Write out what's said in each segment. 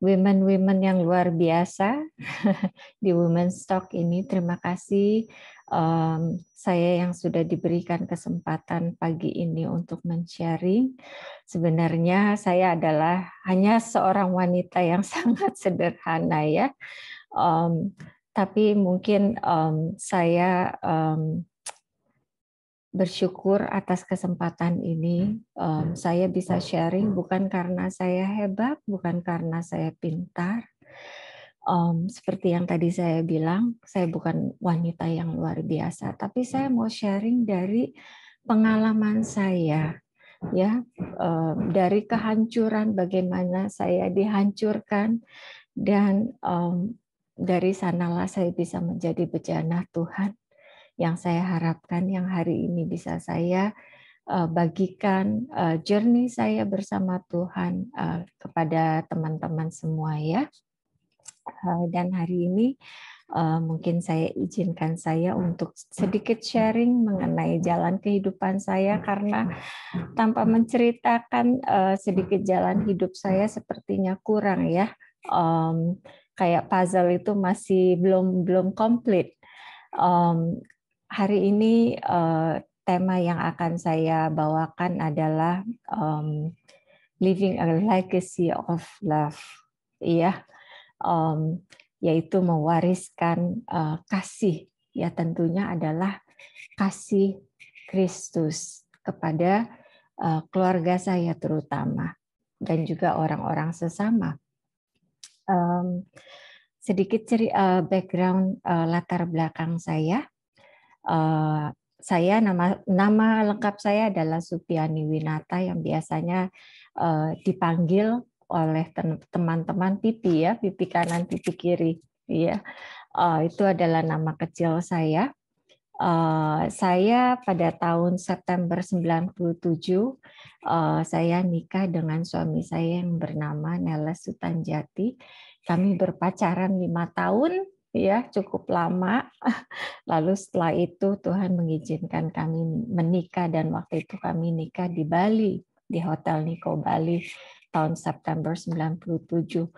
women-women yang luar biasa di Women's Talk ini. Terima kasih saya yang sudah diberikan kesempatan pagi ini untuk men-sharing. Sebenarnya saya adalah hanya seorang wanita yang sangat sederhana ya. Tapi mungkin saya bersyukur atas kesempatan ini. Saya bisa sharing bukan karena saya hebat, bukan karena saya pintar. Seperti yang tadi saya bilang, saya bukan wanita yang luar biasa, tapi saya mau sharing dari pengalaman saya, ya, dari kehancuran bagaimana saya dihancurkan dan dari sanalah saya bisa menjadi bejana Tuhan yang saya harapkan yang hari ini bisa saya bagikan journey saya bersama Tuhan kepada teman-teman semua ya. Dan hari ini mungkin saya izinkan saya untuk sedikit sharing mengenai jalan kehidupan saya karena tanpa menceritakan sedikit jalan hidup saya sepertinya kurang ya. Kayak puzzle itu masih belum komplit. Hari ini tema yang akan saya bawakan adalah living a legacy of love, ya, yaitu mewariskan kasih, ya tentunya adalah kasih Kristus kepada keluarga saya terutama dan juga orang-orang sesama. Sedikit background latar belakang saya. Saya nama lengkap saya adalah Supiani Winata yang biasanya dipanggil oleh teman-teman Pipi ya, Pipi kanan, Pipi kiri, ya. Itu adalah nama kecil saya. Saya pada tahun September 97 saya nikah dengan suami saya yang bernama Neles Sutanjati. Kami berpacaran 5 tahun, ya cukup lama. Lalu setelah itu Tuhan mengizinkan kami menikah dan waktu itu kami nikah di Bali, di Hotel Nico Bali tahun September 97.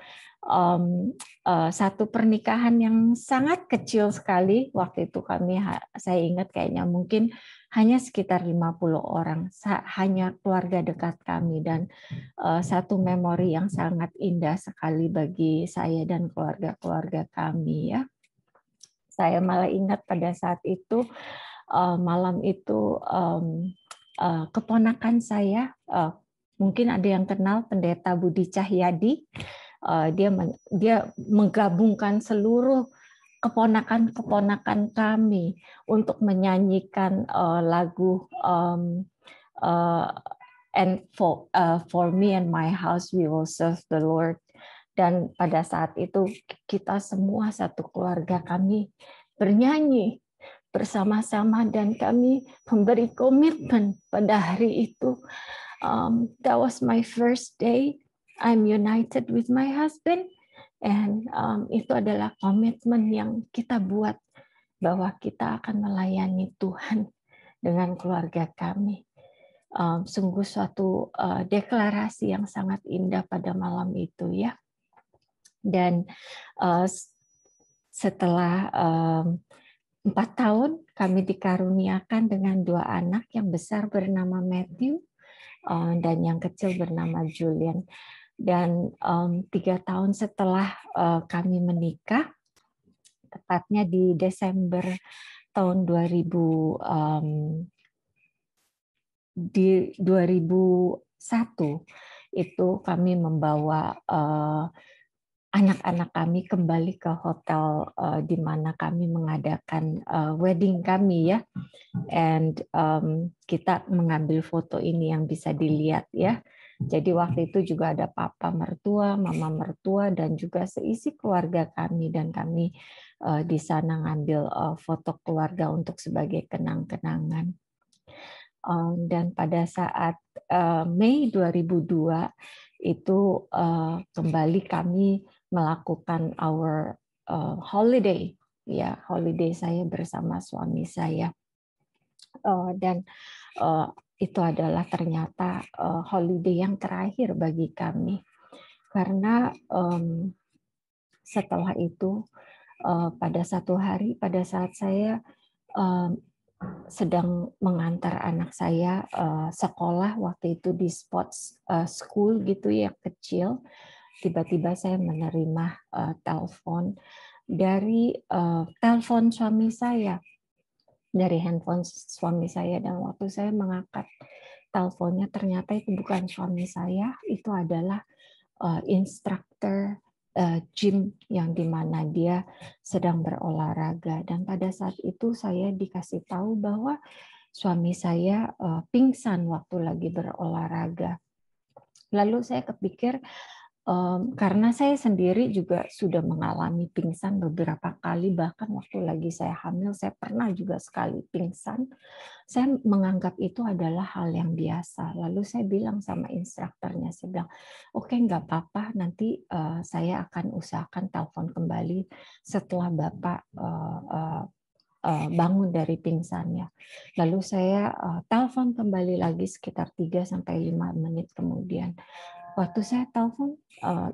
Satu pernikahan yang sangat kecil sekali waktu itu saya ingat kayaknya mungkin hanya sekitar 50 orang, hanya keluarga dekat kami dan satu memori yang sangat indah sekali bagi saya dan keluarga-keluarga kami ya. Saya malah ingat pada saat itu malam itu keponakan saya mungkin ada yang kenal Pendeta Budi Cahyadi. Dia menggabungkan seluruh keponakan-keponakan kami untuk menyanyikan lagu and for me and my house we will serve the Lord. Dan pada saat itu kita semua satu keluarga kami bernyanyi bersama-sama dan kami memberi komitmen pada hari itu. That was my first day. I'm united with my husband, and itu adalah komitmen yang kita buat bahwa kita akan melayani Tuhan dengan keluarga kami. Sungguh suatu deklarasi yang sangat indah pada malam itu ya. Dan setelah 4 tahun kami dikaruniakan dengan 2 anak, yang besar bernama Matthew dan yang kecil bernama Julian. Dan 3 tahun setelah kami menikah, tepatnya di Desember tahun 2001 itu kami membawa anak-anak kami kembali ke hotel di mana kami mengadakan wedding kami ya, and kita mengambil foto ini yang bisa dilihat ya. Jadi waktu itu juga ada papa mertua, mama mertua, dan juga seisi keluarga kami, dan kami di sana ngambil foto keluarga untuk sebagai kenang-kenangan. Dan pada saat Mei 2002 itu kembali kami melakukan our holiday, ya holiday saya bersama suami saya, dan itu adalah ternyata holiday yang terakhir bagi kami Karena setelah itu pada satu hari pada saat saya sedang mengantar anak saya sekolah waktu itu di sports school gitu ya kecil, tiba-tiba saya menerima telepon dari telepon suami saya, dari handphone suami saya, dan waktu saya mengangkat teleponnya ternyata itu bukan suami saya, itu adalah instruktur gym yang dimana dia sedang berolahraga. Dan pada saat itu saya dikasih tahu bahwa suami saya pingsan waktu lagi berolahraga. Lalu saya kepikir, karena saya sendiri juga sudah mengalami pingsan beberapa kali, bahkan waktu lagi saya hamil, saya pernah juga sekali pingsan. Saya menganggap itu adalah hal yang biasa. Lalu saya bilang sama instrukturnya, saya bilang, oke, nggak apa-apa, nanti saya akan usahakan telepon kembali setelah Bapak bangun dari pingsannya. Lalu saya telepon kembali lagi sekitar 3-5 menit kemudian. Waktu saya telepon,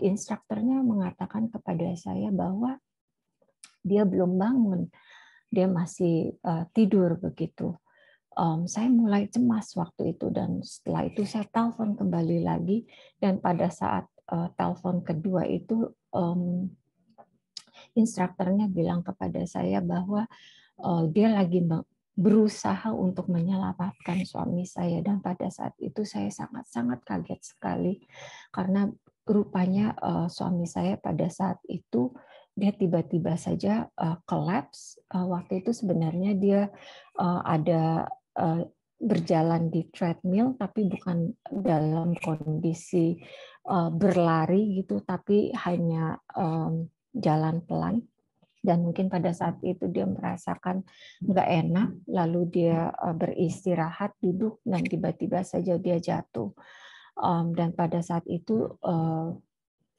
instrukturnya mengatakan kepada saya bahwa dia belum bangun, dia masih tidur begitu. Saya mulai cemas waktu itu, dan setelah itu saya telepon kembali lagi, dan pada saat telepon kedua itu instrukturnya bilang kepada saya bahwa dia lagi berusaha untuk menyelamatkan suami saya, dan pada saat itu saya sangat-sangat kaget sekali karena rupanya suami saya pada saat itu dia tiba-tiba saja collapse. Waktu itu sebenarnya dia ada berjalan di treadmill, tapi bukan dalam kondisi berlari gitu, tapi hanya jalan pelan. Dan mungkin pada saat itu dia merasakan nggak enak, lalu dia beristirahat, duduk, dan tiba-tiba saja dia jatuh. Dan pada saat itu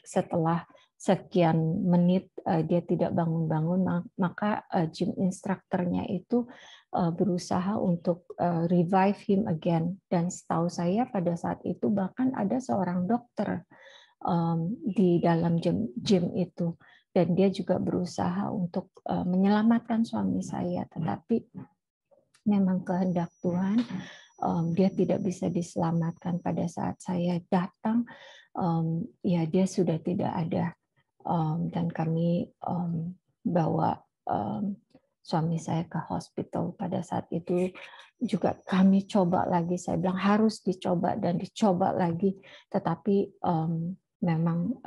setelah sekian menit dia tidak bangun-bangun, maka gym instrukturnya itu berusaha untuk revive him again. Dan setahu saya pada saat itu bahkan ada seorang dokter di dalam gym itu, dan dia juga berusaha untuk menyelamatkan suami saya, tetapi memang kehendak Tuhan dia tidak bisa diselamatkan. Pada saat saya datang, ya dia sudah tidak ada, dan kami bawa suami saya ke hospital. Pada saat itu juga kami coba lagi, saya bilang harus dicoba dan dicoba lagi, tetapi memang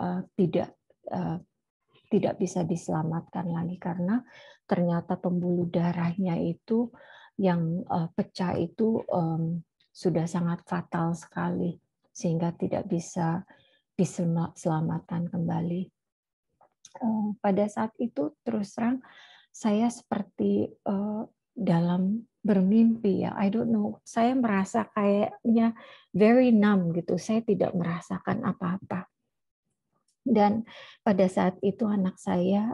tidak bisa diselamatkan lagi karena ternyata pembuluh darahnya itu yang pecah itu sudah sangat fatal sekali, sehingga tidak bisa diselamatkan kembali. Pada saat itu terus terang saya seperti dalam bermimpi ya, I don't know, saya merasa kayaknya very numb gitu, saya tidak merasakan apa-apa. Dan pada saat itu anak saya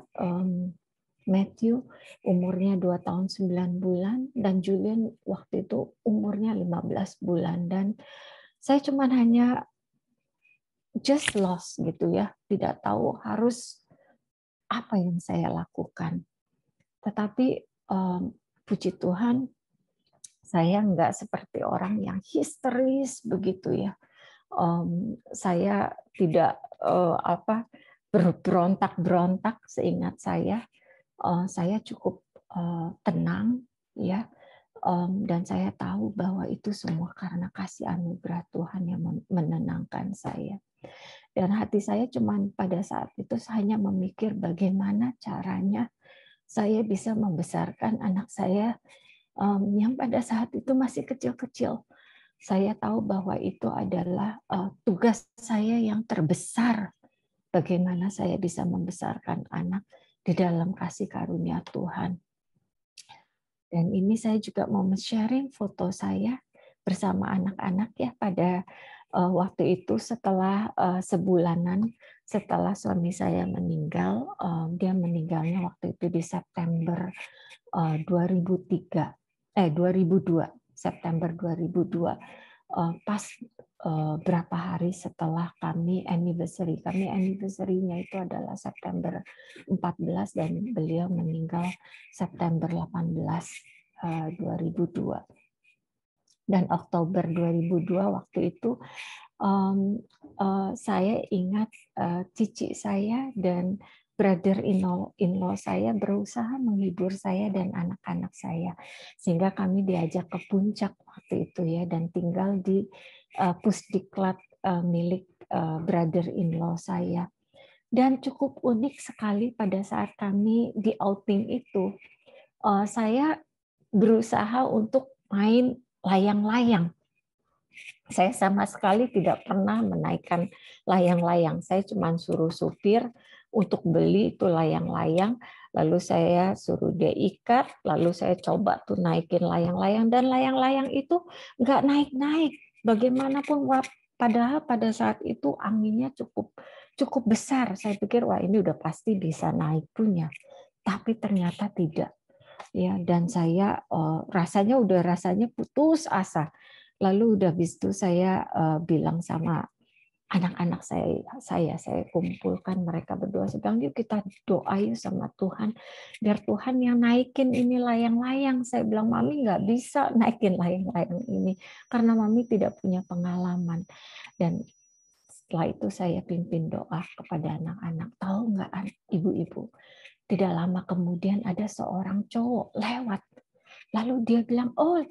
Matthew umurnya 2 tahun 9 bulan, dan Julian waktu itu umurnya 15 bulan, dan saya cuma hanya just lost gitu ya, tidak tahu harus apa yang saya lakukan. Tetapi puji Tuhan, saya nggak seperti orang yang histeris begitu ya. Saya tidak berontak-berontak. Seingat saya cukup tenang ya, dan saya tahu bahwa itu semua karena kasih anugerah Tuhan yang menenangkan saya. Dan hati saya cuman pada saat itu hanya memikir bagaimana caranya saya bisa membesarkan anak saya yang pada saat itu masih kecil-kecil. Saya tahu bahwa itu adalah tugas saya yang terbesar. Bagaimana saya bisa membesarkan anak di dalam kasih karunia Tuhan. Dan ini saya juga mau sharing foto saya bersama anak-anak ya pada waktu itu setelah sebulanan setelah suami saya meninggal. Dia meninggalnya waktu itu di September 2002, September 2002. Pas berapa hari setelah kami anniversary. Kami anniversary-nya itu adalah September 14 dan beliau meninggal September 18 2002. Dan Oktober 2002 waktu itu saya ingat cici saya dan brother-in-law saya berusaha menghibur saya dan anak-anak saya, sehingga kami diajak ke puncak waktu itu ya, dan tinggal di pusdiklat milik brother-in-law saya. Dan cukup unik sekali pada saat kami di outing itu, saya berusaha untuk main layang-layang. Saya sama sekali tidak pernah menaikkan layang-layang. Saya cuma suruh supir untuk beli itu layang-layang, lalu saya suruh dia ikat, lalu saya coba tuh naikin layang-layang, dan layang-layang itu nggak naik-naik. Bagaimanapun, padahal pada saat itu anginnya cukup besar. Saya pikir wah ini udah pasti bisa naik punya, tapi ternyata tidak. Ya, dan saya rasanya putus asa. Lalu udah habis itu saya bilang sama anak-anak saya kumpulkan mereka berdua. Saya bilang, yuk kita doa yuk sama Tuhan, biar Tuhan yang naikin ini layang-layang. Saya bilang, Mami nggak bisa naikin layang-layang ini karena Mami tidak punya pengalaman. Dan setelah itu saya pimpin doa kepada anak-anak. Tahu nggak ibu-ibu, tidak lama kemudian ada seorang cowok lewat. Lalu dia bilang, oh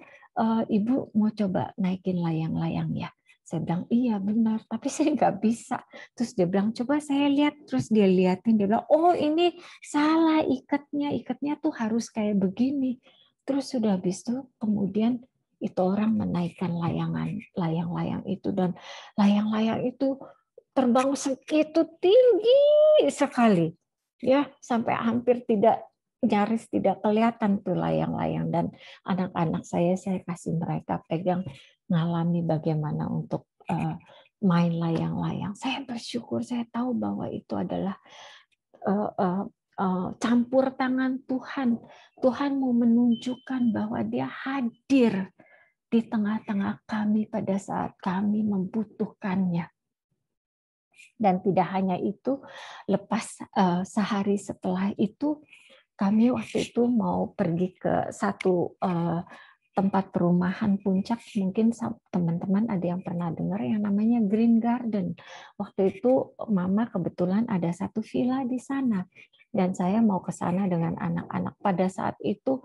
ibu mau coba naikin layang-layang ya? Saya bilang, iya benar, tapi saya nggak bisa. Terus dia bilang, coba saya lihat. Terus dia liatin, dia bilang, oh ini salah ikatnya tuh harus kayak begini. Terus sudah habis itu kemudian itu orang menaikkan layang-layang itu, dan layang-layang itu terbang segitu tinggi sekali, ya sampai hampir nyaris tidak kelihatan tuh layang-layang. Dan anak-anak saya kasih mereka pegang, ngalami bagaimana untuk main layang-layang. Saya bersyukur, saya tahu bahwa itu adalah campur tangan Tuhan. Tuhan mau menunjukkan bahwa Dia hadir di tengah-tengah kami pada saat kami membutuhkannya. Dan tidak hanya itu, lepas sehari setelah itu, kami waktu itu mau pergi ke satu tempat perumahan puncak. Mungkin teman-teman ada yang pernah dengar yang namanya Green Garden. Waktu itu Mama kebetulan ada satu villa di sana, dan saya mau ke sana dengan anak-anak. Pada saat itu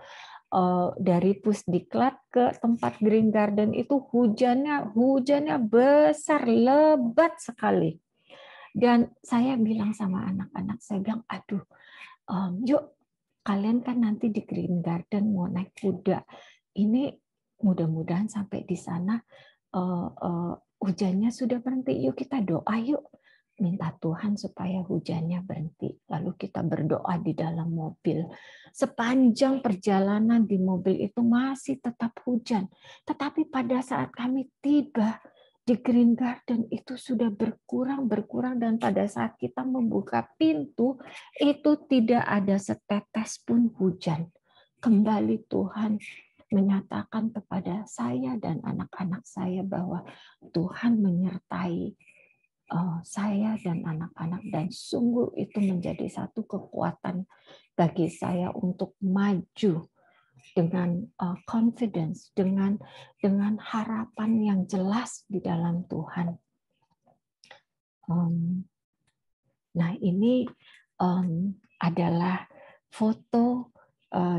dari Pusdiklat ke tempat Green Garden itu hujannya besar, lebat sekali. Dan saya bilang sama anak-anak, saya bilang, aduh, yuk kalian kan nanti di Green Garden mau naik kuda. Ini mudah-mudahan sampai di sana hujannya sudah berhenti. Yuk kita doa yuk. Minta Tuhan supaya hujannya berhenti. Lalu kita berdoa di dalam mobil. Sepanjang perjalanan di mobil itu masih tetap hujan. Tetapi pada saat kami tiba di Green Garden itu sudah berkurang, dan pada saat kita membuka pintu itu tidak ada setetes pun hujan. Kembali Tuhan menyatakan kepada saya dan anak-anak saya bahwa Tuhan menyertai saya dan anak-anak, dan sungguh itu menjadi satu kekuatan bagi saya untuk maju dengan confidence, dengan harapan yang jelas di dalam Tuhan. Nah, ini adalah foto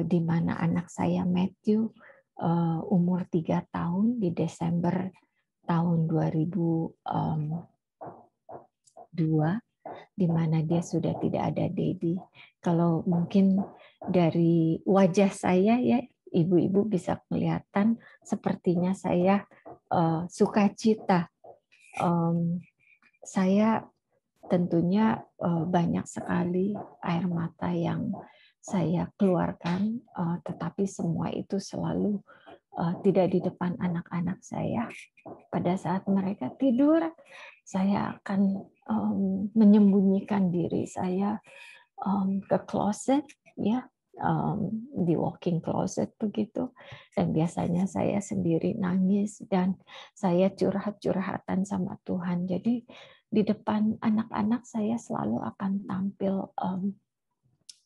di mana anak saya Matthew umur 3 tahun di Desember tahun 2002, di mana dia sudah tidak ada Dedi. Kalau mungkin dari wajah saya ya, ibu-ibu bisa kelihatan sepertinya saya sukacita. Saya tentunya banyak sekali air mata yang saya keluarkan, tetapi semua itu selalu tidak di depan anak-anak saya. Pada saat mereka tidur, saya akan menyembunyikan diri saya ke kloset, ya, di walk-in closet begitu, dan biasanya saya sendiri nangis dan saya curhat-curhatan sama Tuhan. Jadi di depan anak-anak saya selalu akan tampil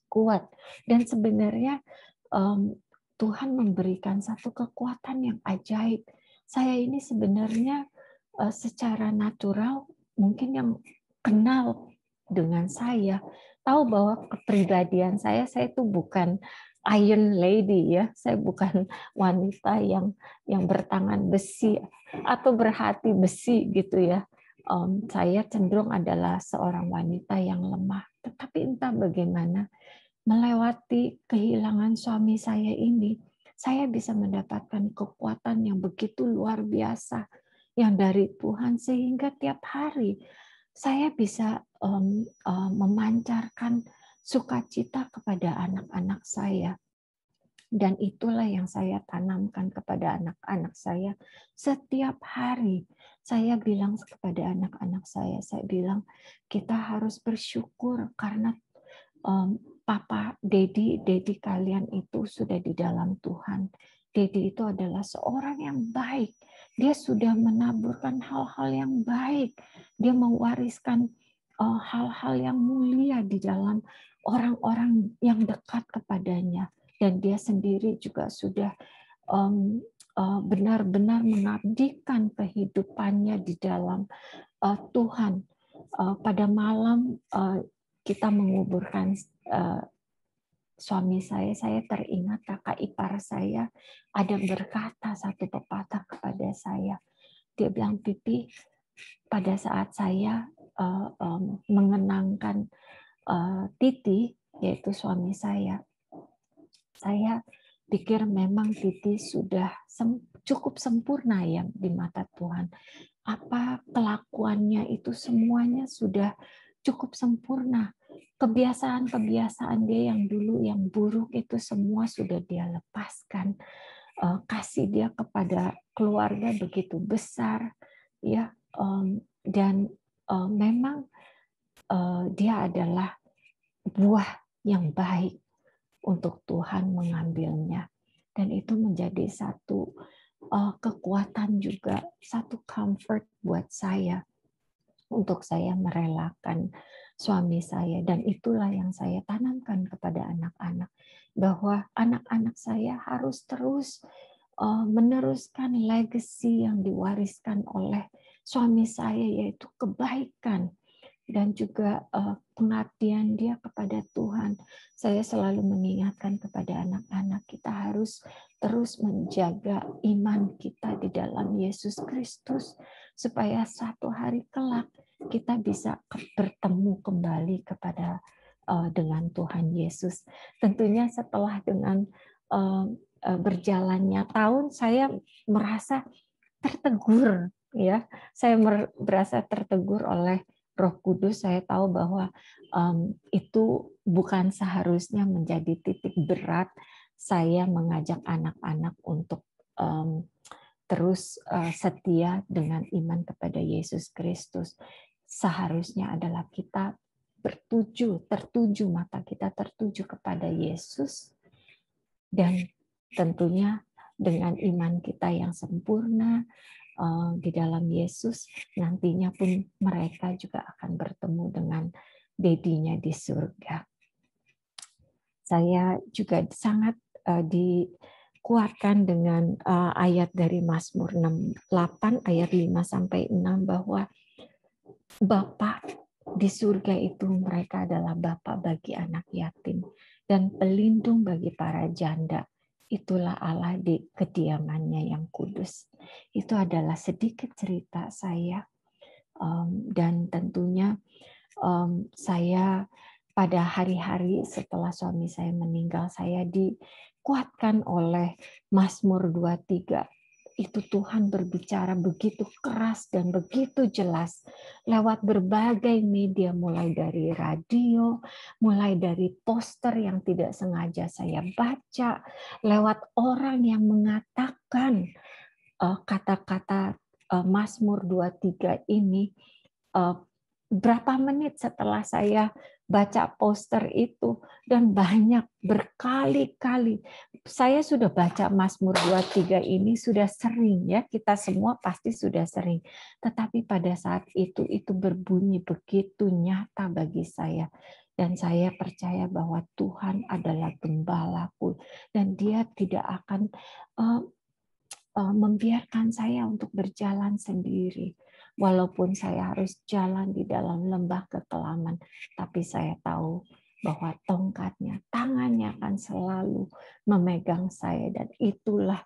kuat, dan sebenarnya Tuhan memberikan satu kekuatan yang ajaib. Saya ini sebenarnya secara natural mungkin yang kenal dengan saya tahu bahwa kepribadian saya itu bukan iron lady ya, saya bukan wanita yang bertangan besi atau berhati besi gitu ya. Saya cenderung adalah seorang wanita yang lemah, tetapi entah bagaimana melewati kehilangan suami saya ini, saya bisa mendapatkan kekuatan yang begitu luar biasa yang dari Tuhan, sehingga tiap hari saya bisa memancarkan sukacita kepada anak-anak saya. Dan itulah yang saya tanamkan kepada anak-anak saya setiap hari. Saya bilang kepada anak-anak saya bilang kita harus bersyukur karena Papa, Dedi kalian itu sudah di dalam Tuhan. Dedi itu adalah seorang yang baik. Dia sudah menaburkan hal-hal yang baik. Dia mewariskan hal-hal yang mulia di dalam orang-orang yang dekat kepadanya. Dan dia sendiri juga sudah benar-benar mengabdikan kehidupannya di dalam Tuhan. Pada malam kita menguburkan suami saya teringat kakak ipar saya ada berkata satu pepatah kepada saya. Dia bilang, Pipi, pada saat saya mengenangkan Titi, yaitu suami saya pikir memang Titi sudah cukup sempurna ya di mata Tuhan. Apa kelakuannya itu semuanya sudah cukup sempurna. Kebiasaan-kebiasaan dia yang dulu yang buruk itu semua sudah dia lepaskan. Kasih dia kepada keluarga begitu besar, ya, dan memang dia adalah buah yang baik untuk Tuhan mengambilnya. Dan itu menjadi satu kekuatan juga, satu comfort buat saya untuk saya merelakan suami saya. Dan itulah yang saya tanamkan kepada anak-anak, bahwa anak-anak saya harus terus meneruskan legacy yang diwariskan oleh suami saya, yaitu kebaikan dan juga pengabdian dia kepada Tuhan. Saya selalu mengingatkan kepada anak-anak, kita harus terus menjaga iman kita di dalam Yesus Kristus, supaya satu hari kelak kita bisa bertemu kembali kepada dengan Tuhan Yesus. Tentunya setelah dengan berjalannya tahun, saya merasa tertegur, ya. Saya merasa tertegur oleh Roh Kudus. Saya tahu bahwa itu bukan seharusnya menjadi titik berat saya mengajak anak-anak untuk terus setia dengan iman kepada Yesus Kristus. Seharusnya adalah kita tertuju mata kita tertuju kepada Yesus, dan tentunya dengan iman kita yang sempurna di dalam Yesus, nantinya pun mereka juga akan bertemu dengan dedinya di surga. Saya juga sangat dikuatkan dengan ayat dari Mazmur 8 ayat 5 sampai 6 bahwa Bapa di surga itu mereka adalah Bapa bagi anak yatim dan pelindung bagi para janda. Itulah Allah di kediamannya yang kudus. Itu adalah sedikit cerita saya, dan tentunya saya pada hari-hari setelah suami saya meninggal, saya dikuatkan oleh Mazmur 23. Itu Tuhan berbicara begitu keras dan begitu jelas lewat berbagai media, mulai dari radio, mulai dari poster yang tidak sengaja saya baca, lewat orang yang mengatakan kata-kata Mazmur 23 ini berapa menit setelah saya baca poster itu, dan banyak berkali-kali. Saya sudah baca Mazmur 23 ini sudah sering ya, kita semua pasti sudah sering. Tetapi pada saat itu berbunyi begitu nyata bagi saya. Dan saya percaya bahwa Tuhan adalah gembalaku dan Dia tidak akan membiarkan saya untuk berjalan sendiri. Walaupun saya harus jalan di dalam lembah kekelaman, tapi saya tahu bahwa tongkatnya, tangannya akan selalu memegang saya, dan itulah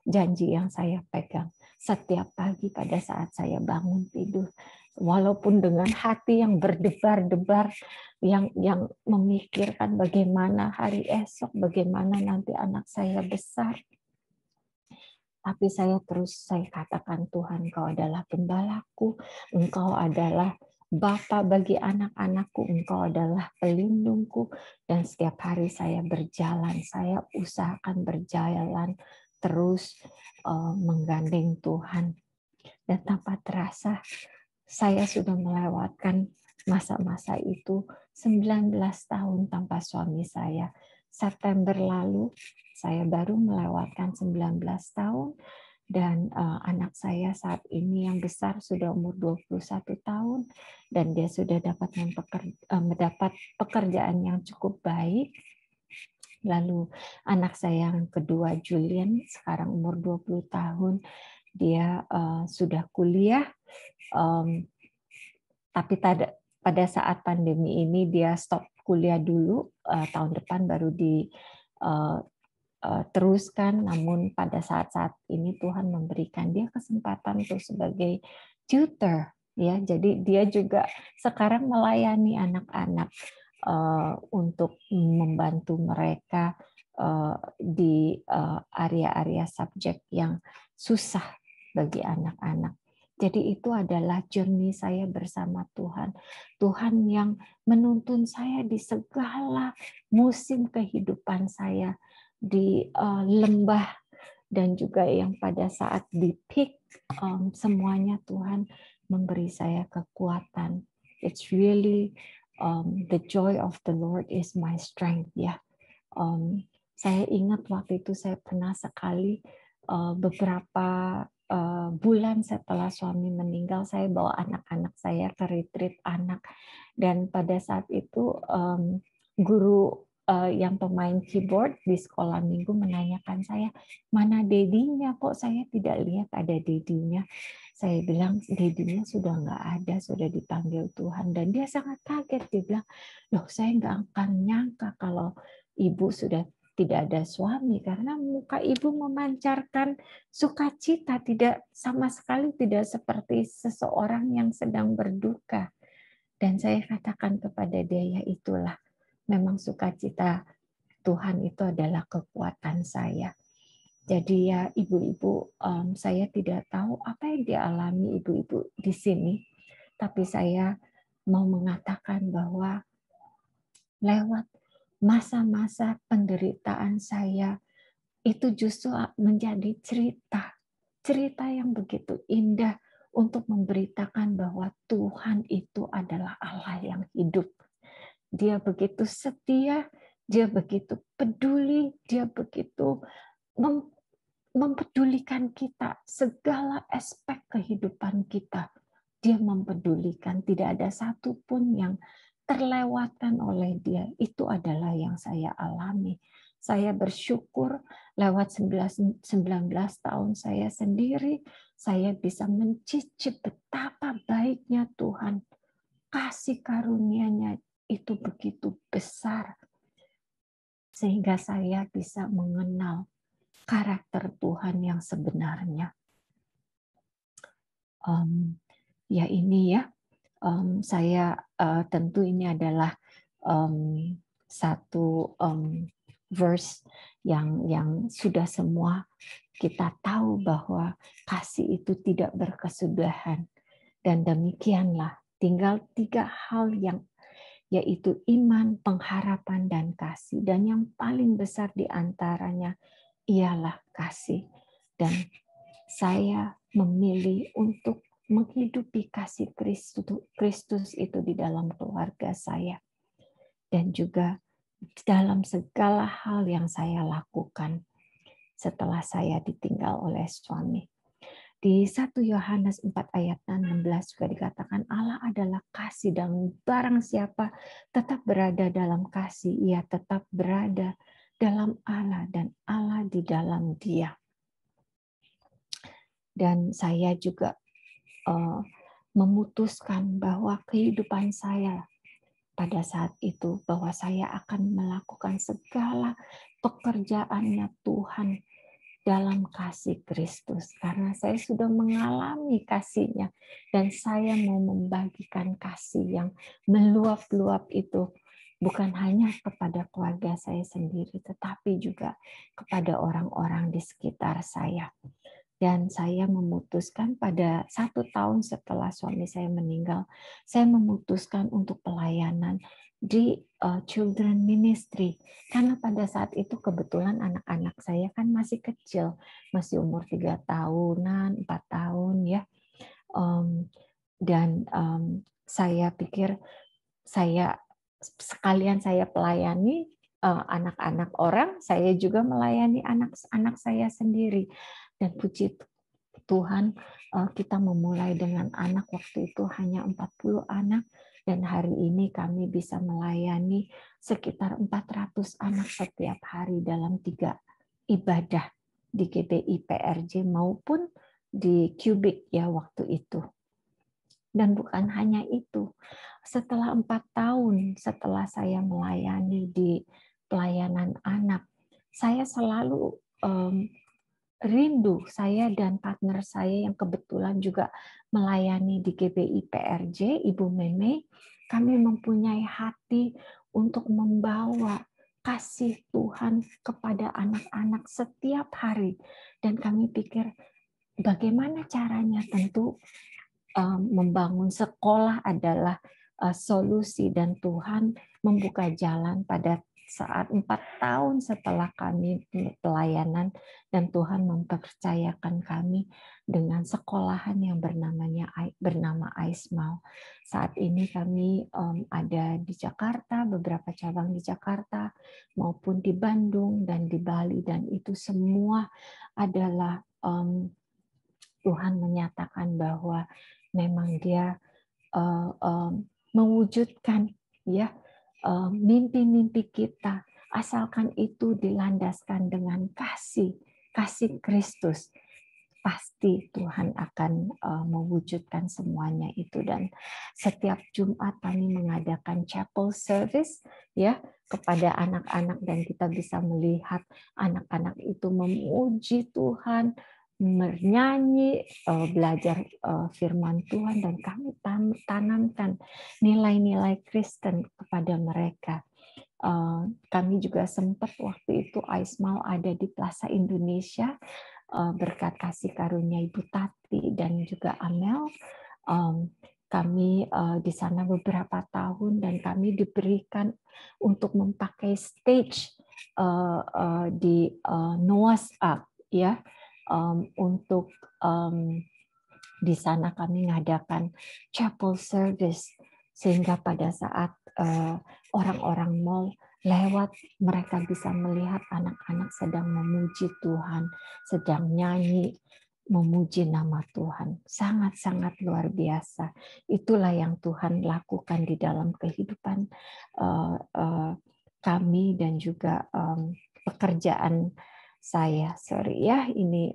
janji yang saya pegang setiap pagi pada saat saya bangun tidur. Walaupun dengan hati yang berdebar-debar, yang memikirkan bagaimana hari esok, bagaimana nanti anak saya besar, tapi saya katakan, Tuhan, Engkau adalah gembalaku, Engkau adalah Bapa bagi anak-anakku, Engkau adalah pelindungku, dan setiap hari saya berjalan, saya usahakan berjalan terus menggandeng Tuhan. Dan tanpa terasa, saya sudah melewatkan masa-masa itu 19 tahun tanpa suami saya. September lalu, saya baru melewatkan 19 tahun, dan anak saya saat ini yang besar sudah umur 21 tahun, dan dia sudah mendapat pekerjaan yang cukup baik. Lalu anak saya yang kedua, Julian, sekarang umur 20 tahun, dia sudah kuliah, tapi pada saat pandemi ini dia stop kuliah dulu, tahun depan baru teruskan. Namun pada saat-saat ini Tuhan memberikan dia kesempatan untuk sebagai tutor, ya. Jadi dia juga sekarang melayani anak-anak untuk membantu mereka di area-area subjek yang susah bagi anak-anak. Jadi itu adalah journey saya bersama Tuhan. Tuhan yang menuntun saya di segala musim kehidupan saya, di lembah, dan juga yang pada saat di peak, semuanya Tuhan memberi saya kekuatan. It's really the joy of the Lord is my strength, ya. Saya ingat waktu itu saya pernah sekali beberapa bulan setelah suami meninggal, saya bawa anak-anak saya ke retreat anak, dan pada saat itu guru yang pemain keyboard di sekolah minggu menanyakan saya, mana dedinya, kok saya tidak lihat ada dedinya. Saya bilang, dedinya sudah nggak ada, sudah dipanggil Tuhan. Dan dia sangat kaget, dia bilang, loh, saya nggak akan nyangka kalau ibu sudah tidak ada suami, karena muka ibu memancarkan sukacita, tidak sama sekali tidak seperti seseorang yang sedang berduka. Dan saya katakan kepada dia, ya itulah, memang sukacita Tuhan itu adalah kekuatan saya. Jadi ya ibu-ibu, saya tidak tahu apa yang dialami ibu-ibu di sini, tapi saya mau mengatakan bahwa lewat masa-masa penderitaan saya, itu justru menjadi cerita yang begitu indah untuk memberitakan bahwa Tuhan itu adalah Allah yang hidup. Dia begitu setia, dia begitu peduli, dia begitu mempedulikan kita, segala aspek kehidupan kita. Dia mempedulikan, tidak ada satupun yang terlewatkan oleh dia. Itu adalah yang saya alami. Saya bersyukur lewat 19 tahun saya sendiri, saya bisa mencicip betapa baiknya Tuhan. Kasih karunia-Nya itu begitu besar, sehingga saya bisa mengenal karakter Tuhan yang sebenarnya. Ya ini ya, saya tentu ini adalah satu verse yang sudah semua kita tahu bahwa kasih itu tidak berkesudahan, dan demikianlah tinggal 3 hal yang yaitu iman, pengharapan, dan kasih. Dan yang paling besar di antaranya ialah kasih. Dan saya memilih untuk menghidupi kasih Kristus itu di dalam keluarga saya. dan juga dalam segala hal yang saya lakukan setelah saya ditinggal oleh suami. Di 1 Yohanes 4 ayat 16 juga dikatakan Allah adalah kasih, dan barang siapa tetap berada dalam kasih, ia tetap berada dalam Allah dan Allah di dalam dia. Dan saya juga memutuskan bahwa kehidupan saya pada saat itu, bahwa saya akan melakukan segala pekerjaannya Tuhan dalam kasih Kristus. Karena saya sudah mengalami kasih-Nya, dan saya mau membagikan kasih yang meluap-luap itu bukan hanya kepada keluarga saya sendiri, tetapi juga kepada orang-orang di sekitar saya. Dan saya memutuskan pada 1 tahun setelah suami saya meninggal, saya memutuskan untuk pelayanan di children ministry. Karena pada saat itu kebetulan anak-anak saya kan masih kecil, masih umur 3 tahunan, 4 tahun ya. Dan saya pikir saya sekalian saya pelayani anak-anak orang, saya juga melayani anak-anak saya sendiri. Dan puji Tuhan, kita memulai dengan anak waktu itu hanya 40 anak, dan hari ini kami bisa melayani sekitar 400 anak setiap hari dalam 3 ibadah di GBI PRJ maupun di Cubic ya waktu itu. Dan bukan hanya itu, setelah 4 tahun setelah saya melayani di pelayanan anak, saya selalu rindu, saya dan partner saya yang kebetulan juga melayani di GBI PRJ, Ibu Meme, kami mempunyai hati untuk membawa kasih Tuhan kepada anak-anak setiap hari. Dan kami pikir bagaimana caranya, tentu membangun sekolah adalah solusi, dan Tuhan membuka jalan pada saat 4 tahun setelah kami pelayanan, dan Tuhan mempercayakan kami dengan sekolahan yang bernama Aismal. Saat ini kami ada di Jakarta, beberapa cabang di Jakarta maupun di Bandung dan di Bali, dan itu semua adalah Tuhan menyatakan bahwa memang Dia mewujudkan ya mimpi-mimpi kita, asalkan itu dilandaskan dengan kasih Kristus. Pasti Tuhan akan mewujudkan semuanya itu. Dan setiap Jumat kami mengadakan chapel service ya kepada anak-anak, dan kita bisa melihat anak-anak itu memuji Tuhan, bernyanyi, belajar firman Tuhan, dan kami tanamkan nilai-nilai Kristen kepada mereka. Kami juga sempat waktu itu Aismal ada di Plaza Indonesia berkat kasih karunia Ibu Tati dan juga Amel. Kami di sana beberapa tahun, dan kami diberikan untuk memakai stage di Noah's Ark ya. Untuk di sana kami mengadakan chapel service, sehingga pada saat orang-orang mall lewat, mereka bisa melihat anak-anak sedang memuji Tuhan, sedang nyanyi, memuji nama Tuhan. Sangat-sangat luar biasa. Itulah yang Tuhan lakukan di dalam kehidupan kami dan juga pekerjaan saya. Sorry ya, ini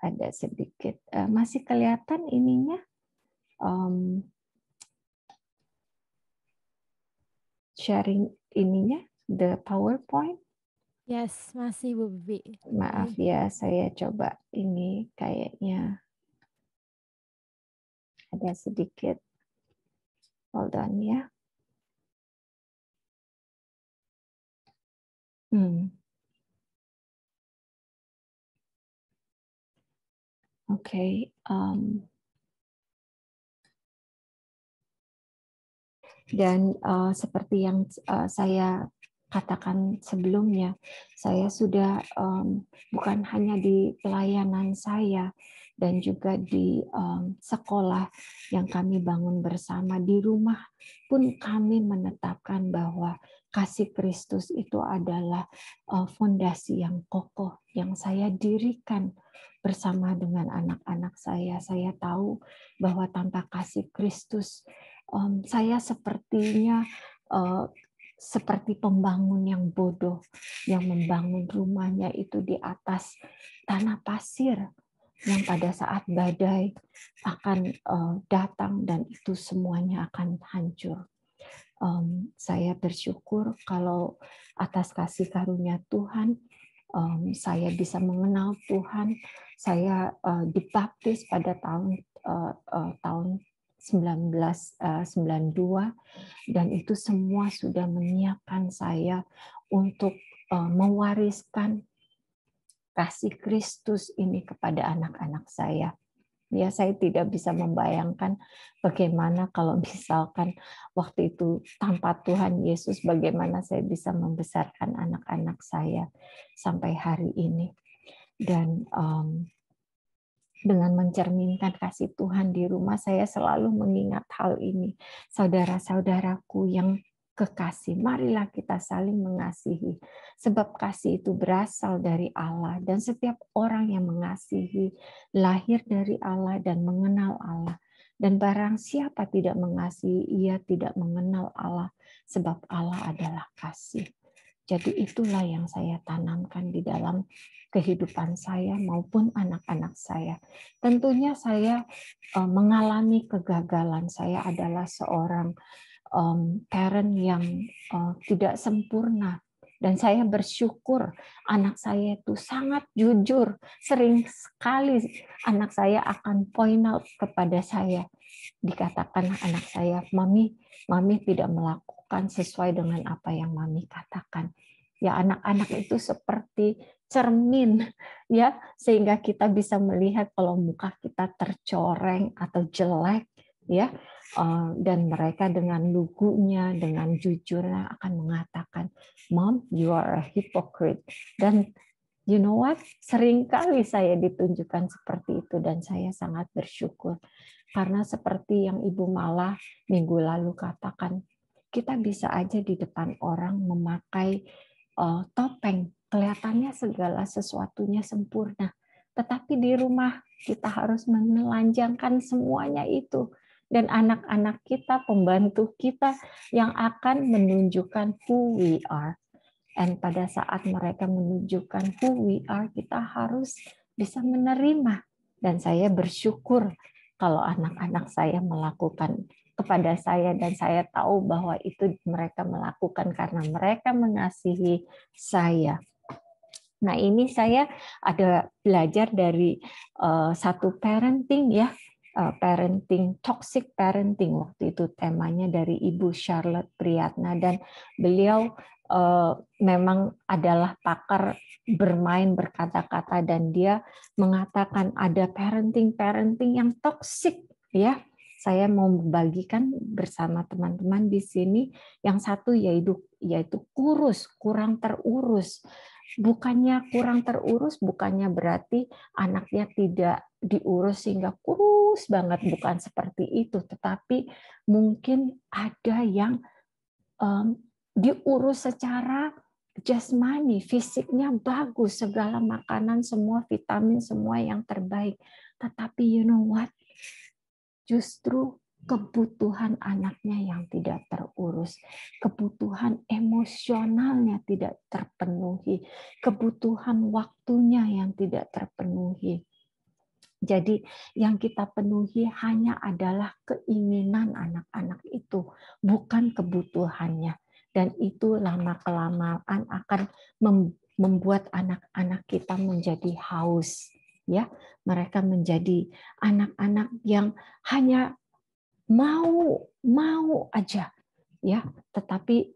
ada sedikit masih kelihatan ininya sharing ininya, the PowerPoint. Yes, masih Bu Bibi. Maaf ya, saya coba ini kayaknya ada sedikit. Hold on ya. Oke. Dan seperti yang saya katakan sebelumnya, saya sudah bukan hanya di pelayanan saya dan juga di sekolah yang kami bangun bersama, di rumah pun kami menetapkan bahwa kasih Kristus itu adalah fondasi yang kokoh yang saya dirikan bersama dengan anak-anak saya. Saya tahu bahwa tanpa kasih Kristus, saya sepertinya seperti pembangun yang bodoh yang membangun rumahnya itu di atas tanah pasir yang pada saat badai akan datang dan itu semuanya akan hancur. Saya bersyukur kalau atas kasih karunia Tuhan, saya bisa mengenal Tuhan. Saya dibaptis pada tahun 1992 dan itu semua sudah menyiapkan saya untuk mewariskan kasih Kristus ini kepada anak-anak saya. Ya, saya tidak bisa membayangkan bagaimana kalau misalkan waktu itu tanpa Tuhan Yesus, bagaimana saya bisa membesarkan anak-anak saya sampai hari ini. Dan dengan mencerminkan kasih Tuhan di rumah, saya selalu mengingat hal ini. Saudara-saudaraku yang kekasih, marilah kita saling mengasihi. Sebab kasih itu berasal dari Allah, dan setiap orang yang mengasihi lahir dari Allah dan mengenal Allah. Dan barang siapa tidak mengasihi, ia tidak mengenal Allah, sebab Allah adalah kasih. Jadi itulah yang saya tanamkan di dalam kehidupan saya maupun anak-anak saya. Tentunya saya mengalami kegagalan. Saya adalah seorang parent yang tidak sempurna. Dan saya bersyukur anak saya itu sangat jujur. Sering sekali anak saya akan point out kepada saya. Dikatakan anak saya, Mami tidak melakukan sesuai dengan apa yang Mami katakan. Ya, anak-anak itu seperti cermin, ya, sehingga kita bisa melihat kalau muka kita tercoreng atau jelek, ya, dan mereka dengan lugunya, dengan jujurnya akan mengatakan, Mom, you are a hypocrite. Dan you know what? Seringkali saya ditunjukkan seperti itu dan saya sangat bersyukur. Karena seperti yang Ibu Mala minggu lalu katakan, kita bisa aja di depan orang memakai topeng, kelihatannya segala sesuatunya sempurna. Tetapi di rumah kita harus menelanjangkan semuanya itu. Dan anak-anak kita, pembantu kita yang akan menunjukkan who we are. Dan pada saat mereka menunjukkan who we are, kita harus bisa menerima. Dan saya bersyukur kalau anak-anak saya melakukan kepada saya, dan saya tahu bahwa itu mereka melakukan karena mereka mengasihi saya. Nah, ini saya ada belajar dari satu parenting, ya, parenting, toxic parenting, waktu itu temanya dari Ibu Charlotte Priyatna, dan beliau memang adalah pakar bermain berkata-kata, dan dia mengatakan ada parenting yang toxic, ya. Saya mau membagikan bersama teman-teman di sini. Yang satu yaitu kurus, kurang terurus. Bukannya kurang terurus, bukannya berarti anaknya tidak diurus sehingga kurus banget, bukan seperti itu. Tetapi mungkin ada yang diurus secara jasmani, fisiknya bagus, segala makanan, semua vitamin, semua yang terbaik. Tetapi you know what? Justru kebutuhan anaknya yang tidak terurus, kebutuhan emosionalnya tidak terpenuhi, kebutuhan waktunya yang tidak terpenuhi. Jadi yang kita penuhi hanya adalah keinginan anak-anak itu, bukan kebutuhannya. Dan itu lama-kelamaan akan membuat anak-anak kita menjadi haus. Ya, mereka menjadi anak-anak yang hanya mau aja, ya, tetapi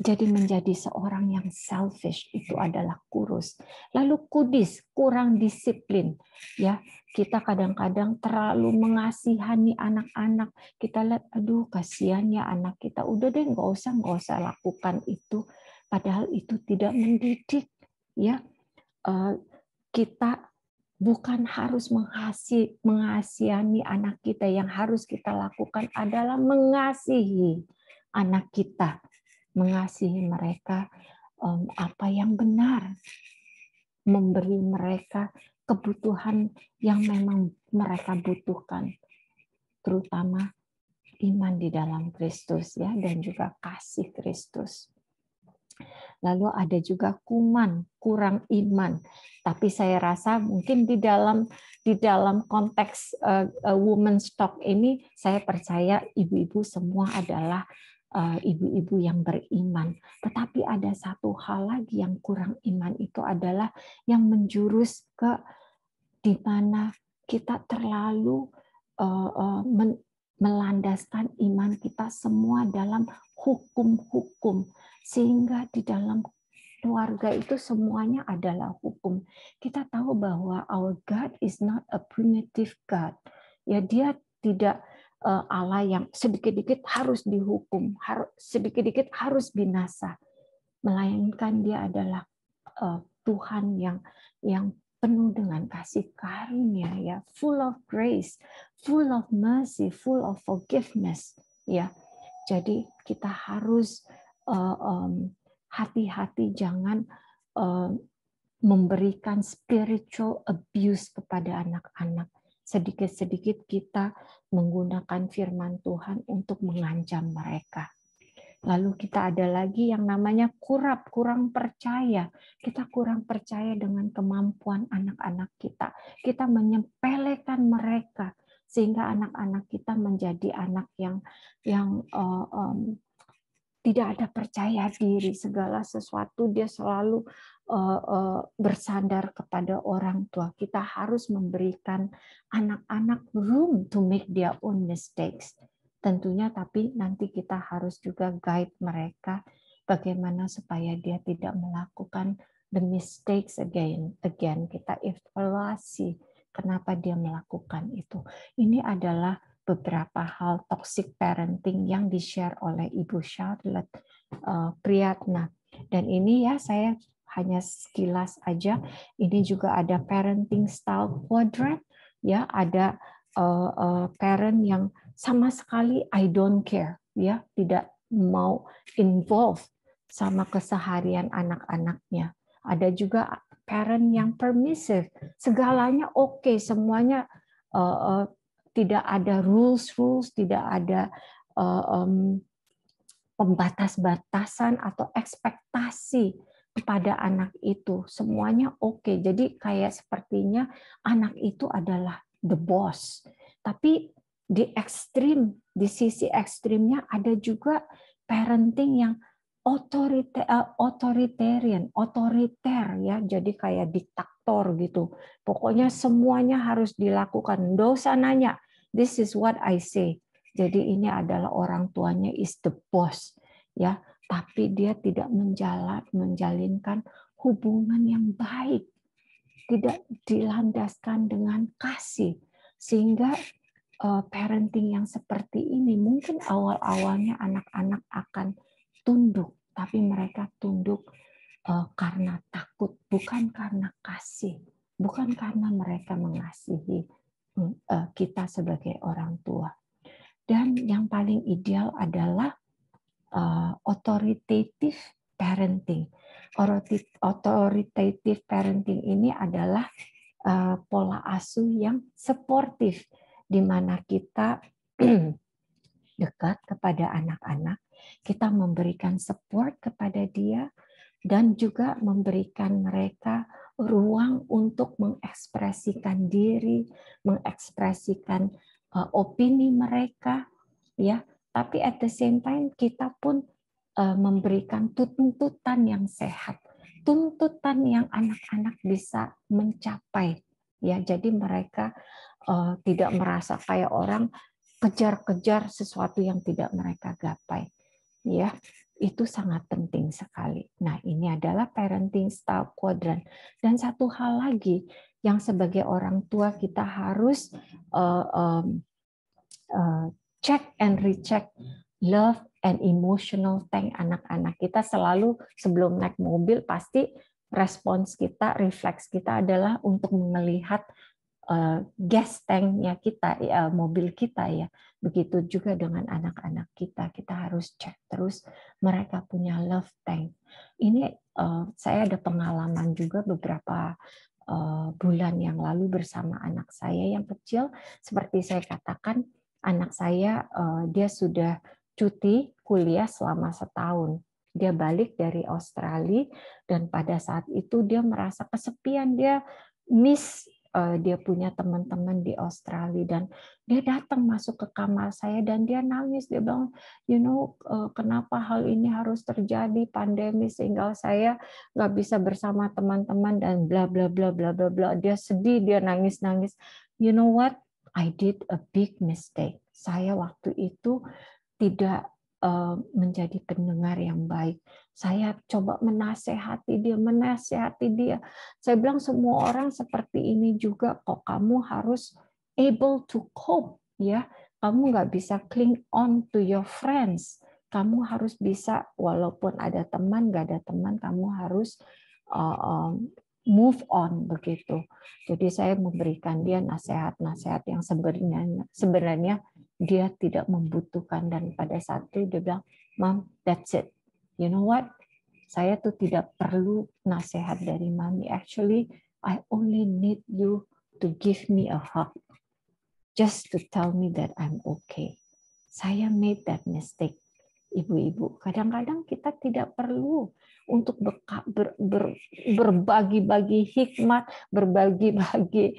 jadi menjadi seorang yang selfish itu adalah kurus. Lalu kudis, kurang disiplin, ya. Kita kadang-kadang terlalu mengasihani anak-anak. Kita lihat, aduh kasihan ya anak kita. Udah deh, nggak usah lakukan itu. Padahal itu tidak mendidik, ya. Kita bukan harus mengasihani anak kita. Yang harus kita lakukan adalah mengasihi anak kita, mengasihi mereka apa yang benar, memberi mereka kebutuhan yang memang mereka butuhkan, terutama iman di dalam Kristus ya, dan juga kasih Kristus. Lalu ada juga kuman, kurang iman. Tapi saya rasa mungkin di dalam konteks women's talk ini, saya percaya ibu-ibu semua adalah ibu-ibu yang beriman. Tetapi ada satu hal lagi yang kurang iman, itu adalah yang menjurus ke di mana kita terlalu melandaskan iman kita semua dalam hukum-hukum, sehingga di dalam keluarga itu semuanya adalah hukum. Kita tahu bahwa our God is not a primitive God. Ya, dia tidak Allah yang sedikit-dikit harus dihukum, sedikit-dikit harus binasa. Melainkan dia adalah Tuhan yang penuh dengan kasih karunia, ya, full of grace, full of mercy, full of forgiveness, ya. Jadi kita harus hati-hati jangan memberikan spiritual abuse kepada anak-anak. Sedikit-sedikit kita menggunakan firman Tuhan untuk mengancam mereka. Lalu kita ada lagi yang namanya kurang percaya. Kita kurang percaya dengan kemampuan anak-anak kita. Kita menyepelekan mereka sehingga anak-anak kita menjadi anak yang tidak ada percaya diri. Segala sesuatu dia selalu bersandar kepada orang tua. Kita harus memberikan anak-anak room to make their own mistakes. Tentunya, tapi nanti kita harus juga guide mereka bagaimana supaya dia tidak melakukan the mistakes again. Kita evaluasi kenapa dia melakukan itu. Ini adalah beberapa hal toxic parenting yang di-share oleh Ibu Charlotte Priyatna. Dan ini ya saya hanya sekilas aja. Ini juga ada parenting style quadrant, ya, ada parent yang sama sekali I don't care, ya, tidak mau involve sama keseharian anak-anaknya. Ada juga parent yang permissive, segalanya oke, semuanya tidak ada rules, tidak ada pembatas-batasan atau ekspektasi kepada anak itu. Semuanya oke. Jadi kayak sepertinya anak itu adalah the boss. Tapi di sisi ekstrimnya ada juga parenting yang otoriter ya, jadi kayak diktator gitu. Pokoknya semuanya harus dilakukan. Nggak usah nanya. This is what I say. Jadi ini adalah orang tuanya is the boss, ya. Tapi dia tidak menjalinkan hubungan yang baik, tidak dilandaskan dengan kasih, sehingga parenting yang seperti ini mungkin awal-awalnya anak-anak akan tunduk, tapi mereka tunduk karena takut, bukan karena kasih, bukan karena mereka mengasihi kita sebagai orang tua. Dan yang paling ideal adalah authoritative parenting. Authoritative parenting ini adalah pola asuh yang suportif, di mana kita dekat kepada anak-anak, kita memberikan support kepada dia, dan juga memberikan mereka ruang untuk mengekspresikan diri, mengekspresikan opini mereka, ya. Tapi at the same time kita pun memberikan tuntutan yang sehat, tuntutan yang anak-anak bisa mencapai, ya. Jadi mereka tidak merasa kayak orang kejar-kejar sesuatu yang tidak mereka gapai, ya. Itu sangat penting sekali. Nah, ini adalah parenting style quadrant. Dan satu hal lagi yang sebagai orang tua kita harus check and recheck love and emotional tank anak-anak kita. Selalu sebelum naik mobil pasti respons kita, refleks kita adalah untuk melihat gas tanknya kita, mobil kita ya. Begitu juga dengan anak-anak kita, kita harus cek terus mereka punya love tank. Ini saya ada pengalaman juga beberapa bulan yang lalu bersama anak saya yang kecil. Seperti saya katakan, anak saya dia sudah cuti kuliah selama setahun. Dia balik dari Australia dan pada saat itu dia merasa kesepian, dia miss dia punya teman-teman di Australia dan dia datang masuk ke kamar saya dan dia nangis, dia bilang, kenapa hal ini harus terjadi, pandemi sehingga saya nggak bisa bersama teman-teman dan bla bla bla bla bla bla. Dia sedih, dia nangis-nangis. You know what? I did a big mistake. Saya waktu itu tidak menjadi pendengar yang baik. Saya coba menasehati dia. Saya bilang semua orang seperti ini juga kok. Kamu harus able to cope, ya. Kamu nggak bisa cling on to your friends. Kamu harus bisa, walaupun ada teman, nggak ada teman, kamu harus move on begitu. Jadi saya memberikan dia nasihat-nasihat yang sebenarnya dia tidak membutuhkan, dan pada saat itu dia bilang, Mom, that's it. You know what? Saya tuh tidak perlu nasihat dari Mami. Actually, I only need you to give me a hug. Just to tell me that I'm okay. Saya made that mistake. Ibu-ibu, kadang-kadang kita tidak perlu untuk berbagi-bagi hikmat, berbagi-bagi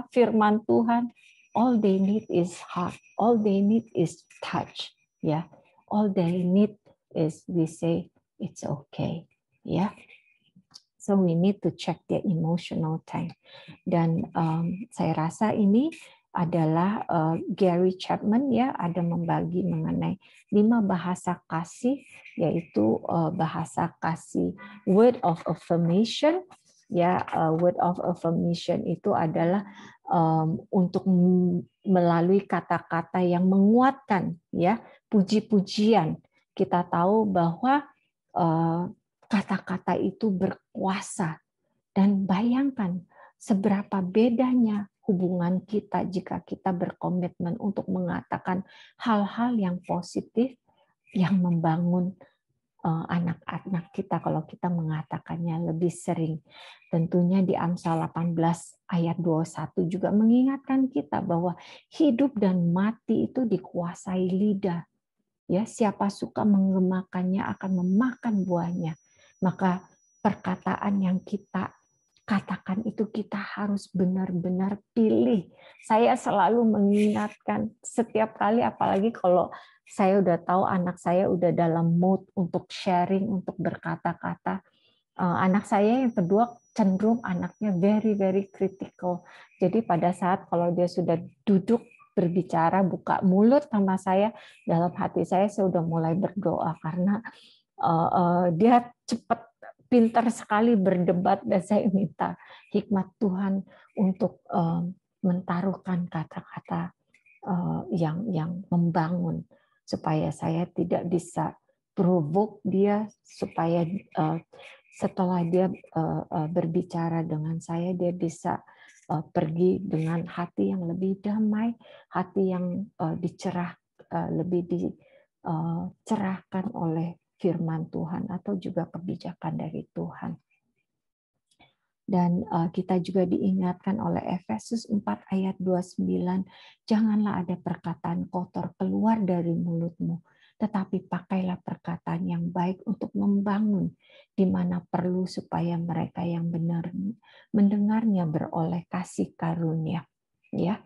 firman Tuhan. All they need is heart. All they need is touch. Ya, all they need is we say it's okay. Ya, so we need to check their emotional tank. Dan saya rasa ini adalah Gary Chapman ya, ada membagi mengenai 5 bahasa kasih, yaitu bahasa kasih word of affirmation ya. Word of affirmation itu adalah untuk melalui kata-kata yang menguatkan ya, puji-pujian. Kita tahu bahwa kata-kata itu berkuasa, dan bayangkan seberapa bedanya hubungan kita jika kita berkomitmen untuk mengatakan hal-hal yang positif yang membangun anak-anak kita kalau kita mengatakannya lebih sering. Tentunya di Amsal 18 ayat 21 juga mengingatkan kita bahwa hidup dan mati itu dikuasai lidah. Ya, siapa suka mengemakannya akan memakan buahnya. Maka perkataan yang kita katakan itu kita harus benar-benar pilih. Saya selalu mengingatkan setiap kali, apalagi kalau saya udah tahu anak saya udah dalam mood untuk sharing, untuk berkata-kata. Anak saya yang kedua cenderung anaknya very critical. Jadi pada saat kalau dia sudah duduk berbicara, buka mulut sama saya, dalam hati saya sudah mulai berdoa karena dia cepat, pintar sekali berdebat, dan saya minta hikmat Tuhan untuk mentaruhkan kata-kata yang membangun supaya saya tidak bisa provoke dia, supaya setelah dia berbicara dengan saya, dia bisa pergi dengan hati yang lebih damai, hati yang lebih dicerahkan oleh firman Tuhan atau juga kebijakan dari Tuhan. Dan kita juga diingatkan oleh Efesus 4 ayat 29, janganlah ada perkataan kotor keluar dari mulutmu, tetapi pakailah perkataan yang baik untuk membangun di mana perlu supaya mereka yang benar mendengarnya beroleh kasih karunia. Ya.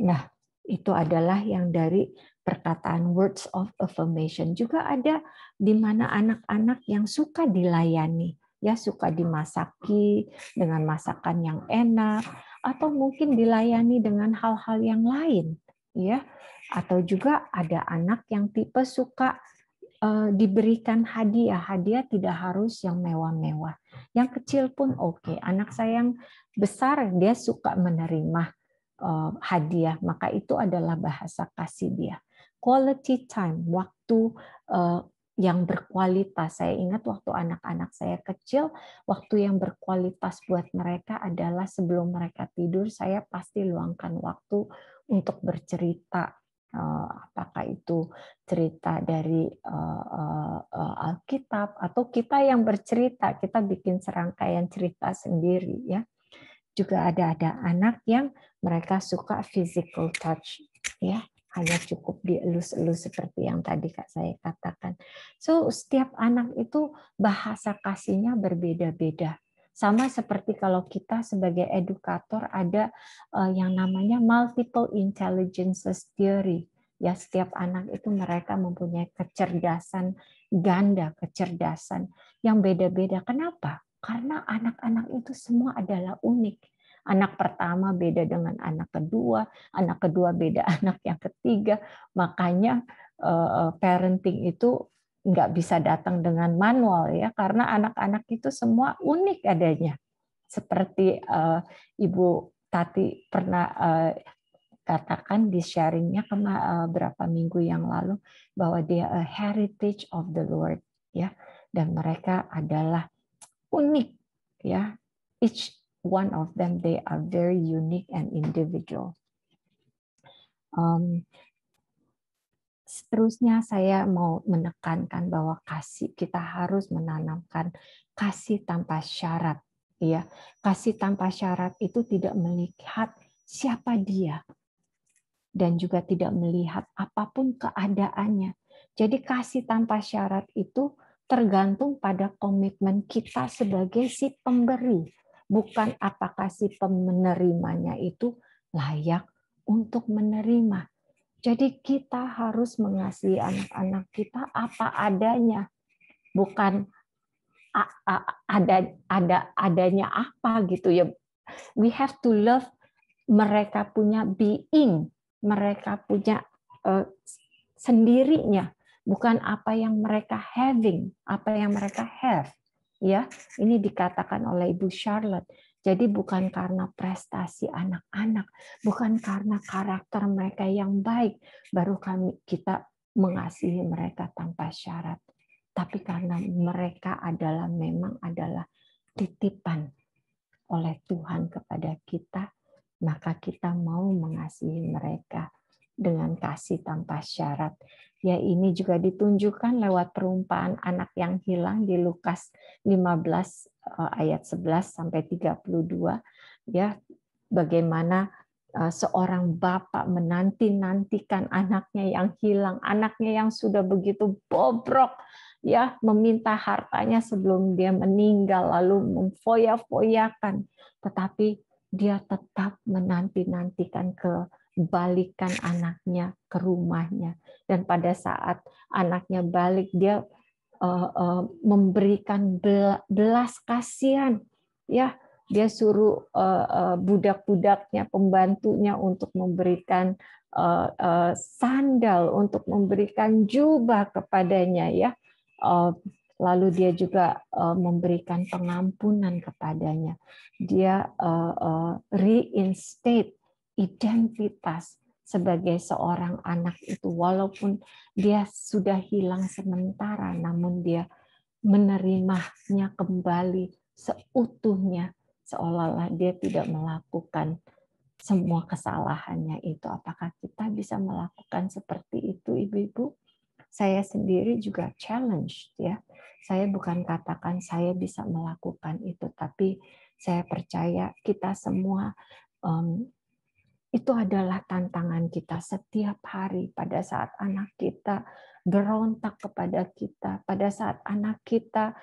Nah, itu adalah yang dari perkataan words of affirmation. Juga ada di mana anak-anak yang suka dilayani, ya, suka dimasaki dengan masakan yang enak, atau mungkin dilayani dengan hal-hal yang lain, ya. Atau juga ada anak yang tipe suka diberikan hadiah. Hadiah tidak harus yang mewah-mewah. Yang kecil pun oke. Anak saya yang besar dia suka menerima hadiah, maka itu adalah bahasa kasih dia. Quality time, waktu yang berkualitas. Saya ingat waktu anak-anak saya kecil, waktu yang berkualitas buat mereka adalah sebelum mereka tidur, saya pasti luangkan waktu untuk bercerita. Apakah itu cerita dari Alkitab atau kita yang bercerita, kita bikin serangkaian cerita sendiri ya. Juga ada anak yang mereka suka physical touch ya, hanya cukup dielus-elus seperti yang tadi Kak saya katakan. So setiap anak itu bahasa kasihnya berbeda-beda. Sama seperti kalau kita sebagai edukator ada yang namanya multiple intelligences theory. Ya, setiap anak itu mereka mempunyai kecerdasan ganda, kecerdasan yang beda-beda. Kenapa? Karena anak-anak itu semua adalah unik. Anak pertama beda dengan anak kedua beda anak yang ketiga. Makanya parenting itu nggak bisa datang dengan manual ya, karena anak-anak itu semua unik adanya. Seperti Ibu Tati pernah katakan di sharingnya beberapa minggu yang lalu bahwa dia a heritage of the Lord ya, dan mereka adalah unik ya, each one of them they are very unique and individual. Seterusnya saya mau menekankan bahwa kita harus menanamkan kasih tanpa syarat ya. Kasih tanpa syarat itu tidak melihat siapa dia dan juga tidak melihat apapun keadaannya. Jadi kasih tanpa syarat itu tergantung pada komitmen kita sebagai si pemberi, bukan apakah si penerimanya itu layak untuk menerima. Jadi kita harus mengasihi anak-anak kita apa adanya, bukan adanya apa gitu ya. We have to love mereka punya being, mereka punya sendirinya, bukan apa yang mereka having, apa yang mereka have. Ya, ini dikatakan oleh Ibu Charlotte. Jadi bukan karena prestasi anak-anak, bukan karena karakter mereka yang baik, baru kita mengasihi mereka tanpa syarat. Tapi karena mereka memang adalah titipan oleh Tuhan kepada kita, maka kita mau mengasihi mereka dengan kasih tanpa syarat. Ya, ini juga ditunjukkan lewat perumpamaan anak yang hilang di Lukas 15 ayat 11 sampai 32 ya, bagaimana seorang bapak menanti-nantikan anaknya yang hilang, anaknya yang sudah begitu bobrok ya, meminta hartanya sebelum dia meninggal, lalu memfoya-foyakan, tetapi dia tetap menanti-nantikan kebalikan anaknya ke rumahnya. Dan pada saat anaknya balik, dia memberikan belas kasihan. Ya, dia suruh budak-budaknya, pembantunya untuk memberikan sandal, untuk memberikan jubah kepadanya. Ya, lalu dia juga memberikan pengampunan kepadanya. Dia reinstate identitas sebagai seorang anak itu, walaupun dia sudah hilang sementara, namun dia menerimanya kembali seutuhnya, seolah-olah dia tidak melakukan semua kesalahannya itu. Apakah kita bisa melakukan seperti itu, Ibu-ibu? Saya sendiri juga challenge ya. Saya bukan katakan saya bisa melakukan itu, tapi saya percaya kita semua itu adalah tantangan kita setiap hari pada saat anak kita berontak kepada kita, pada saat anak kita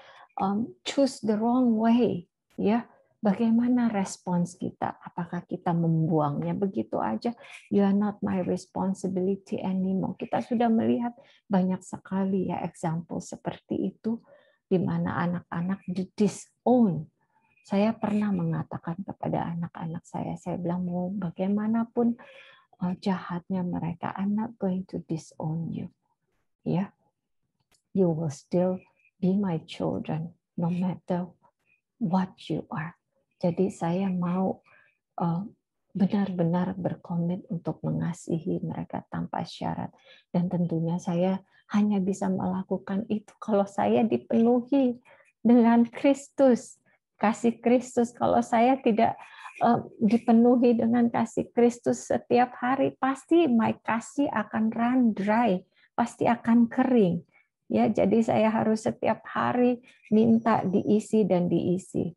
choose the wrong way, ya. Bagaimana respons kita? Apakah kita membuangnya begitu aja? You are not my responsibility anymore. Kita sudah melihat banyak sekali ya example seperti itu di mana anak-anak disown. Saya pernah mengatakan kepada anak-anak saya bilang mau bagaimanapun jahatnya mereka, I'm not going to disown you. Ya, you will still be my children, no matter what you are. Jadi saya mau benar-benar berkomit untuk mengasihi mereka tanpa syarat. Dan tentunya saya hanya bisa melakukan itu kalau saya dipenuhi dengan Kristus, kasih Kristus. Kalau saya tidak dipenuhi dengan kasih Kristus setiap hari, pasti my kasih akan run dry, pasti akan kering. Ya, jadi saya harus setiap hari minta diisi dan diisi.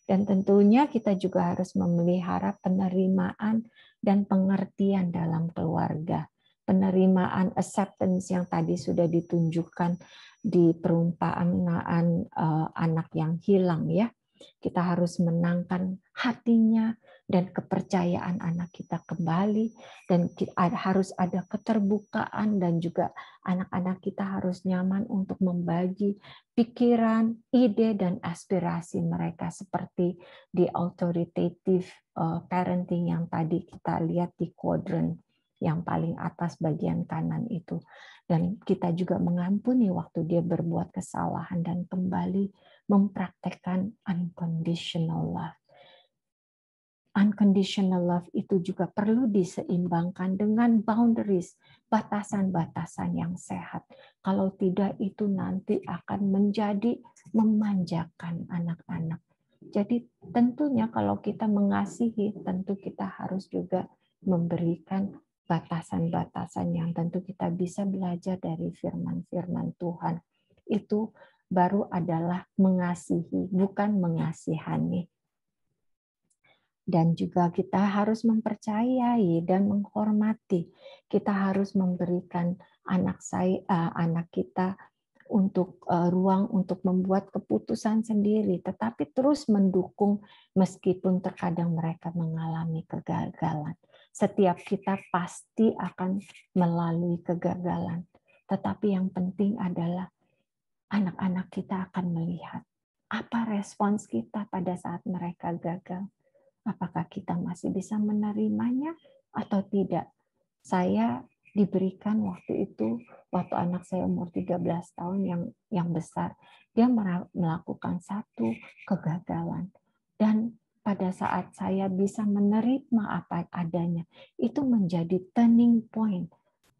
Dan tentunya kita juga harus memelihara penerimaan dan pengertian dalam keluarga. Penerimaan, acceptance yang tadi sudah ditunjukkan di perumpamaan anak yang hilang, ya. Kita harus menangkan hatinya dan kepercayaan anak kita kembali, dan harus ada keterbukaan, dan juga anak-anak kita harus nyaman untuk membagi pikiran, ide, dan aspirasi mereka seperti di authoritative parenting yang tadi kita lihat di kuadran yang paling atas bagian kanan itu. Dan kita juga mengampuni waktu dia berbuat kesalahan dan kembali mempraktekkan unconditional love. Unconditional love itu juga perlu diseimbangkan dengan boundaries, batasan-batasan yang sehat. Kalau tidak, itu nanti akan menjadi memanjakan anak-anak. Jadi tentunya kalau kita mengasihi, tentu kita harus juga memberikan batasan-batasan yang tentu kita bisa belajar dari firman-firman Tuhan. Itu baru adalah mengasihi, bukan mengasihani. Dan juga kita harus mempercayai dan menghormati. Kita harus memberikan anak kita untuk ruang untuk membuat keputusan sendiri, tetapi terus mendukung meskipun terkadang mereka mengalami kegagalan. Setiap kita pasti akan melalui kegagalan, tetapi yang penting adalah anak-anak kita akan melihat apa respons kita pada saat mereka gagal. Apakah kita masih bisa menerimanya atau tidak? Saya diberikan waktu itu, waktu anak saya umur 13 tahun yang besar, dia melakukan satu kegagalan. Dan pada saat saya bisa menerima apa adanya, itu menjadi turning point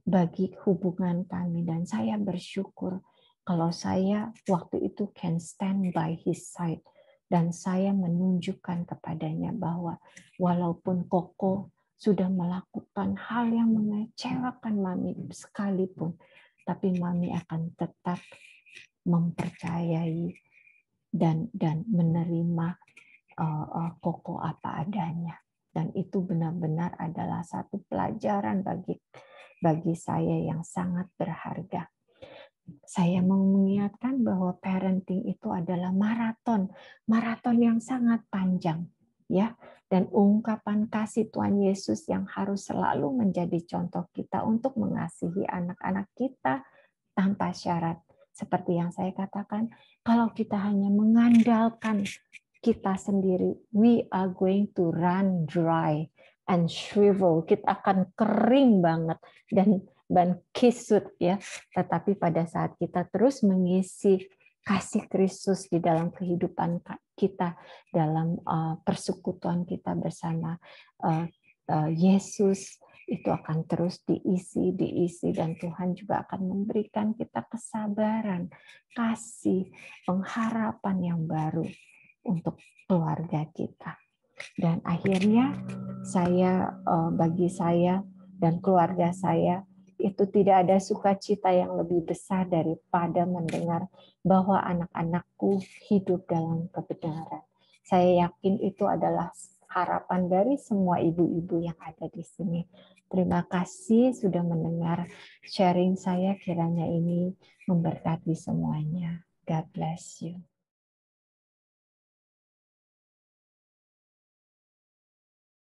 bagi hubungan kami. Dan saya bersyukur kalau saya waktu itu can stand by his side. Dan saya menunjukkan kepadanya bahwa walaupun Koko sudah melakukan hal yang mengecewakan Mami sekalipun, tapi Mami akan tetap mempercayai dan menerima Koko apa adanya. Dan itu benar-benar adalah satu pelajaran bagi saya yang sangat berharga. Saya mau mengingatkan bahwa parenting itu adalah maraton yang sangat panjang, ya. Dan ungkapan kasih Tuhan Yesus yang harus selalu menjadi contoh kita untuk mengasihi anak-anak kita tanpa syarat. Seperti yang saya katakan, kalau kita hanya mengandalkan kita sendiri, we are going to run dry and shrivel. Kita akan kering banget dan kisut, ya. Tetapi pada saat kita terus mengisi kasih Kristus di dalam kehidupan kita, dalam persekutuan kita bersama Yesus, itu akan terus diisi, dan Tuhan juga akan memberikan kita kesabaran, kasih, pengharapan yang baru untuk keluarga kita. Dan akhirnya bagi saya dan keluarga saya, itu tidak ada sukacita yang lebih besar daripada mendengar bahwa anak-anakku hidup dalam kebenaran. Saya yakin itu adalah harapan dari semua ibu-ibu yang ada di sini. Terima kasih sudah mendengar sharing saya, kiranya ini memberkati semuanya. God bless you.